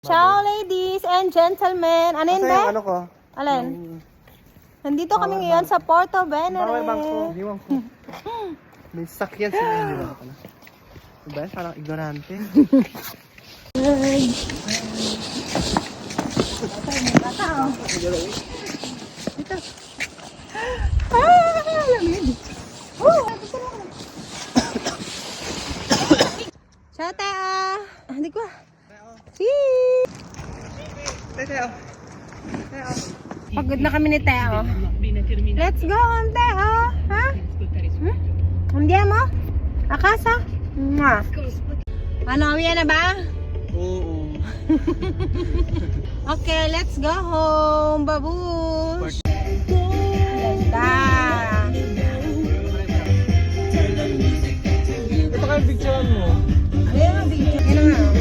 Ciao ladies and gentlemen. Ano yun Asa ba? yung ano ko? Alin? Nandito kami ngayon sa Porto Power bank ko. Venere. Iwan ko. May sakyan sila. Hindi ba pala? Diba? Parang ignorante. Dito. Lamig. Ciao, Teo. Hindi ko. Cheese. Teo. Pagod na kami ni Teo. Let's go, Teo. Ha? Andiamo? A casa? Mwah. Ano, uwi na ba? Oo. Okay, let's go home, babush. Ganda. Ito kayo picturean mo. Ayun ang video. Ayun nga.